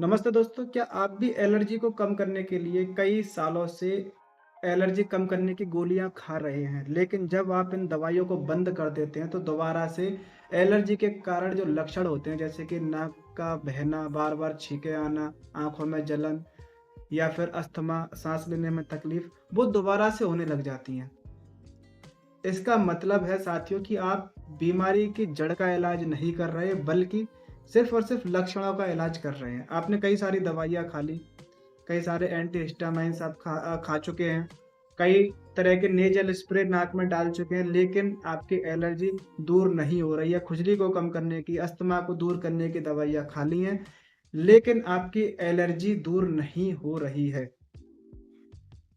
नमस्ते दोस्तों, क्या आप भी एलर्जी को कम करने के लिए कई सालों से एलर्जी कम करने की गोलियां खा रहे हैं, लेकिन जब आप इन दवाइयों को बंद कर देते हैं तो दोबारा से एलर्जी के कारण जो लक्षण होते हैं जैसे कि नाक का बहना, बार-बार छींके आना, आँखों में जलन या फिर अस्थमा, साँस लेने में तकलीफ, वो दोबारा से होने लग जाती हैं। इसका मतलब है साथियों कि आप बीमारी की जड़ का इलाज नहीं कर रहे, बल्कि सिर्फ़ और सिर्फ़ लक्षणों का इलाज कर रहे हैं। आपने कई सारी दवाइयाँ खा ली, कई सारे एंटीहिस्टामाइन्स आप खा चुके हैं, कई तरह के नेज़ल स्प्रे नाक में डाल चुके हैं, लेकिन आपकी एलर्जी दूर नहीं हो रही है। खुजली को कम करने की, अस्थमा को दूर करने की दवाइयाँ खा ली हैं, लेकिन आपकी एलर्जी दूर नहीं हो रही है।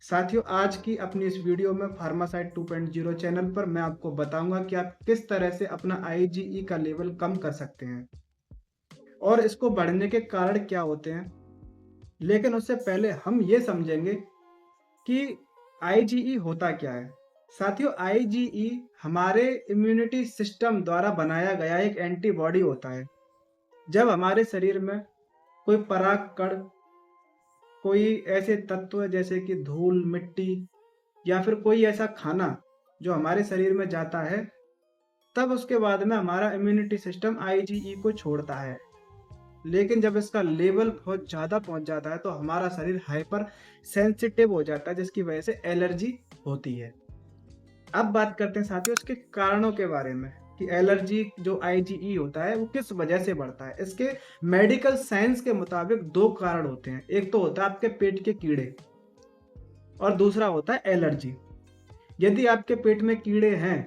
साथियों, आज की अपनी इस वीडियो में फार्मासाइट 2.0 चैनल पर मैं आपको बताऊंगा कि आप किस तरह से अपना आईजीई का लेवल कम कर सकते हैं और इसको बढ़ने के कारण क्या होते हैं। लेकिन उससे पहले हम ये समझेंगे कि आईजीई होता क्या है। साथियों, आईजीई हमारे इम्यूनिटी सिस्टम द्वारा बनाया गया एक एंटीबॉडी होता है। जब हमारे शरीर में कोई पराग कण, कोई ऐसे तत्व जैसे कि धूल, मिट्टी या फिर कोई ऐसा खाना जो हमारे शरीर में जाता है, तब उसके बाद में हमारा इम्यूनिटी सिस्टम आईजीई को छोड़ता है। लेकिन जब इसका लेवल बहुत ज़्यादा पहुँच जाता है, तो हमारा शरीर हाइपर सेंसिटिव हो जाता है, जिसकी वजह से एलर्जी होती है। अब बात करते हैं साथियों इसके कारणों के बारे में कि एलर्जी जो आईजीई होता है, वो किस वजह से बढ़ता है। इसके मेडिकल साइंस के मुताबिक 2 कारण होते हैं। एक तो होता है आपके पेट के कीड़े और दूसरा होता है एलर्जी। यदि आपके पेट में कीड़े हैं,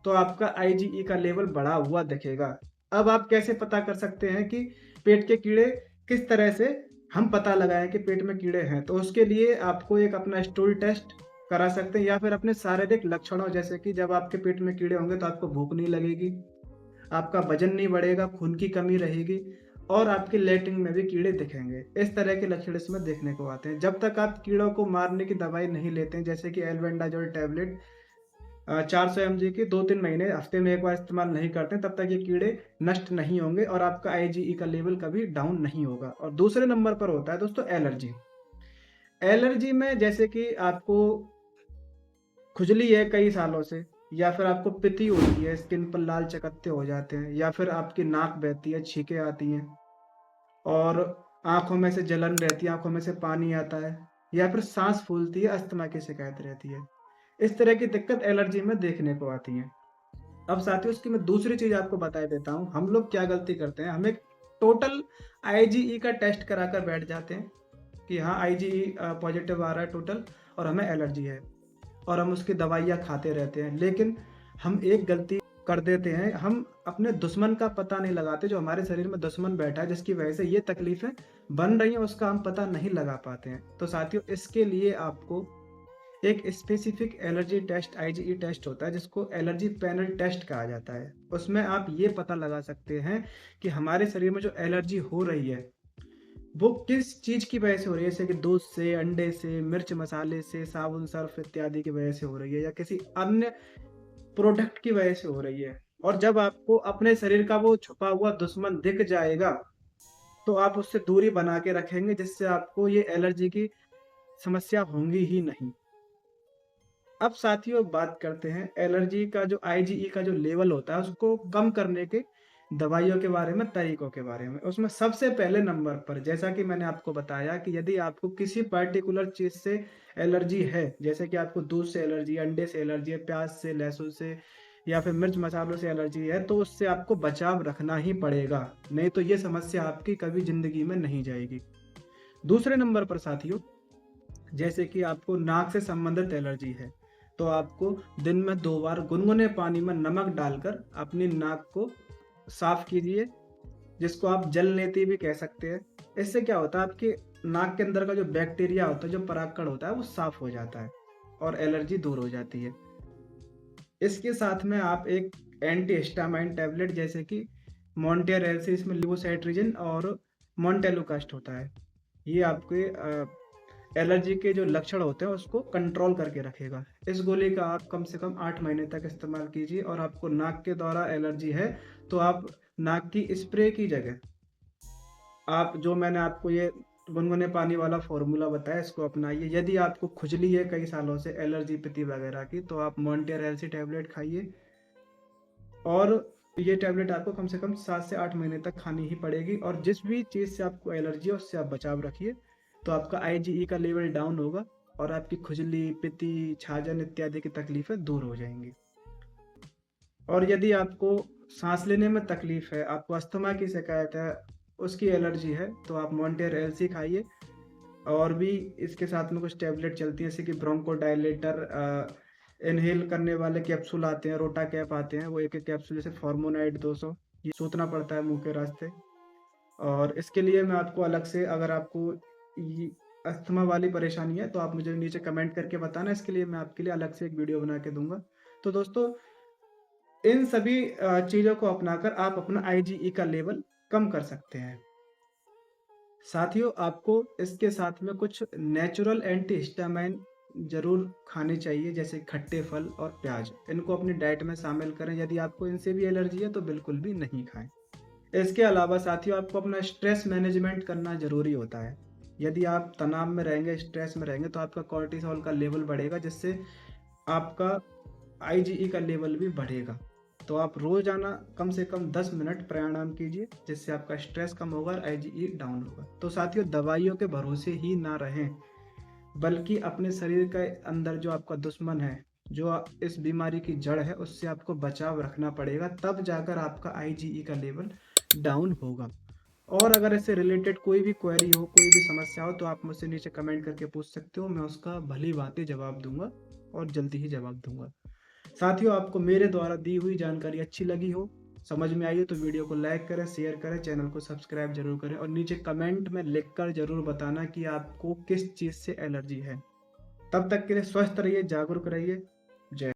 तो आपका आईजीई का लेवल बढ़ा हुआ दिखेगा। अब आप कैसे पता कर सकते हैं कि पेट के कीड़े किस तरह से हम पता लगाएँ कि पेट में कीड़े हैं? तो उसके लिए आपको एक अपना स्टूल टेस्ट करा सकते हैं या फिर अपने शारीरिक लक्षणों जैसे कि जब आपके पेट में कीड़े होंगे तो आपको भूख नहीं लगेगी, आपका वज़न नहीं बढ़ेगा, खून की कमी रहेगी और आपके लैट्रिन में भी कीड़े दिखेंगे। इस तरह के लक्षण इसमें देखने को आते हैं। जब तक आप कीड़ों को मारने की दवाई नहीं लेते हैं जैसे कि एल्बेंडाज़ोल टैबलेट 400 एमजी की 2-3 महीने हफ्ते में 1 बार इस्तेमाल नहीं करते तब तक ये कीड़े नष्ट नहीं होंगे और आपका आईजीई का लेवल कभी डाउन नहीं होगा। और दूसरे नंबर पर होता है दोस्तों एलर्जी। एलर्जी में जैसे कि आपको खुजली है कई सालों से या फिर आपको पिती होती है, स्किन पर लाल चकत्ते हो जाते हैं या फिर आपकी नाक बहती है, छींकें आती हैं और आँखों में से जलन रहती है, आँखों में से पानी आता है या फिर साँस फूलती है, अस्थमा की शिकायत रहती है। इस तरह की दिक्कत एलर्जी में देखने को आती है। अब साथियों इसकी मैं दूसरी चीज़ आपको बता देता हूँ। हम लोग क्या गलती करते हैं, हम एक टोटल आईजीई का टेस्ट कराकर बैठ जाते हैं कि हाँ आईजीई पॉजिटिव आ रहा है टोटल और हमें एलर्जी है और हम उसकी दवाइयाँ खाते रहते हैं। लेकिन हम एक गलती कर देते हैं, हम अपने दुश्मन का पता नहीं लगाते, जो हमारे शरीर में दुश्मन बैठा है जिसकी वजह से ये तकलीफ़ें बन रही हैं उसका हम पता नहीं लगा पाते हैं। तो साथियों इसके लिए आपको एक specific allergy test IgE test होता है जिसको एलर्जी पैनल टेस्ट कहा जाता है। उसमें आप ये पता लगा सकते हैं कि हमारे शरीर में जो एलर्जी हो रही है, वो किस चीज़ की वजह से हो रही है, जैसे कि दूध से, अंडे से, मिर्च मसाले से, साबुन सर्फ इत्यादि की वजह से हो रही है या किसी अन्य प्रोडक्ट की वजह से हो रही है। और जब आपको अपने शरीर का वो छुपा हुआ दुश्मन दिख जाएगा, तो आप उससे दूरी बना के रखेंगे जिससे आपको ये एलर्जी की समस्या होंगी ही नहीं। अब साथियों बात करते हैं एलर्जी का जो आईजीई का जो लेवल होता है उसको कम करने के दवाइयों के बारे में, तरीकों के बारे में। उसमें सबसे पहले नंबर पर जैसा कि मैंने आपको बताया कि यदि आपको किसी पर्टिकुलर चीज़ से एलर्जी है, जैसे कि आपको दूध से एलर्जी है, अंडे से एलर्जी है, प्याज से, लहसुन से या फिर मिर्च मसालों से एलर्जी है, तो उससे आपको बचाव रखना ही पड़ेगा। नहीं तो ये समस्या आपकी कभी ज़िंदगी में नहीं जाएगी। दूसरे नंबर पर साथियों, जैसे कि आपको नाक से संबंधित एलर्जी है, तो आपको दिन में 2 बार गुनगुने पानी में नमक डालकर अपनी नाक को साफ कीजिए, जिसको आप जलनेति भी कह सकते हैं। इससे क्या होता है आपकी नाक के अंदर का जो बैक्टीरिया होता है, जो परागकण होता है, वो साफ हो जाता है और एलर्जी दूर हो जाती है। इसके साथ में आप एक एंटीहिस्टामाइन टैबलेट जैसे कि मॉन्टेरेल इसमें लिवोसाइट्रिजिन और मोंटेलुकास्ट होता है। ये आपके एलर्जी के जो लक्षण होते हैं उसको कंट्रोल करके रखेगा। इस गोली का आप कम से कम 8 महीने तक इस्तेमाल कीजिए और आपको नाक के द्वारा एलर्जी है, तो आप नाक की स्प्रे की जगह आप जो मैंने आपको ये गुनगुने पानी वाला फ़ॉर्मूला बताया, इसको अपनाइए। यदि आपको खुजली है कई सालों से, एलर्जी, पित्ती वगैरह की, तो आप मॉन्टेर एलसी टैबलेट खाइए, और ये टैबलेट आपको कम से कम 7 से 8 महीने तक खानी ही पड़ेगी। और जिस भी चीज़ से आपको एलर्जी है उससे आप बचाव रखिए, तो आपका आईजीई का लेवल डाउन होगा और आपकी खुजली, पित्ती, छाजन इत्यादि की तकलीफ़ें दूर हो जाएँगी। और यदि आपको सांस लेने में तकलीफ है, आपको अस्थमा की शिकायत है, उसकी एलर्जी है, तो आप मॉन्टेर एलसी खाइए। और भी इसके साथ में कुछ टैबलेट चलती हैं, जैसे कि ब्रोंकोडायलेटर, इनहेल करने वाले कैप्सूल आते हैं, रोटा कैप आते हैं, वो एक एक कैप्सूल जैसे फॉर्मोनाइड 200, ये सूतना पड़ता है मुंह के रास्ते। और इसके लिए मैं आपको अलग से, अगर आपको ये अस्थमा वाली परेशानी है तो आप मुझे नीचे कमेंट करके बताना, इसके लिए मैं आपके लिए अलग से एक वीडियो बना के दूंगा। तो दोस्तों, इन सभी चीज़ों को अपनाकर आप अपना आईजीई का लेवल कम कर सकते हैं। साथियों, आपको इसके साथ में कुछ नेचुरल एंटीहिस्टामाइन ज़रूर खाने चाहिए, जैसे खट्टे फल और प्याज। इनको अपनी डाइट में शामिल करें। यदि आपको इनसे भी एलर्जी है तो बिल्कुल भी नहीं खाएं। इसके अलावा साथियों, आपको अपना स्ट्रेस मैनेजमेंट करना ज़रूरी होता है। यदि आप तनाव में रहेंगे, स्ट्रेस में रहेंगे, तो आपका कॉर्टिसोल का लेवल बढ़ेगा, जिससे आपका आईजीई का लेवल भी बढ़ेगा। तो आप रोज़ाना कम से कम 10 मिनट प्राणायाम कीजिए, जिससे आपका स्ट्रेस कम होगा और आईजीई डाउन होगा। तो साथियों, दवाइयों के भरोसे ही ना रहें, बल्कि अपने शरीर के अंदर जो आपका दुश्मन है, जो इस बीमारी की जड़ है, उससे आपको बचाव रखना पड़ेगा, तब जाकर आपका आईजीई का लेवल डाउन होगा। और अगर इससे रिलेटेड कोई भी क्वेरी हो, कोई भी समस्या हो, तो आप मुझसे नीचे कमेंट करके पूछ सकते हो। मैं उसका भली भांति जवाब दूंगा, और जल्दी ही जवाब दूंगा। साथियों, आपको मेरे द्वारा दी हुई जानकारी अच्छी लगी हो, समझ में आई हो, तो वीडियो को लाइक करें, शेयर करें, चैनल को सब्सक्राइब जरूर करें, और नीचे कमेंट में लिखकर जरूर बताना कि आपको किस चीज़ से एलर्जी है। तब तक के लिए स्वस्थ रहिए, जागरूक रहिए।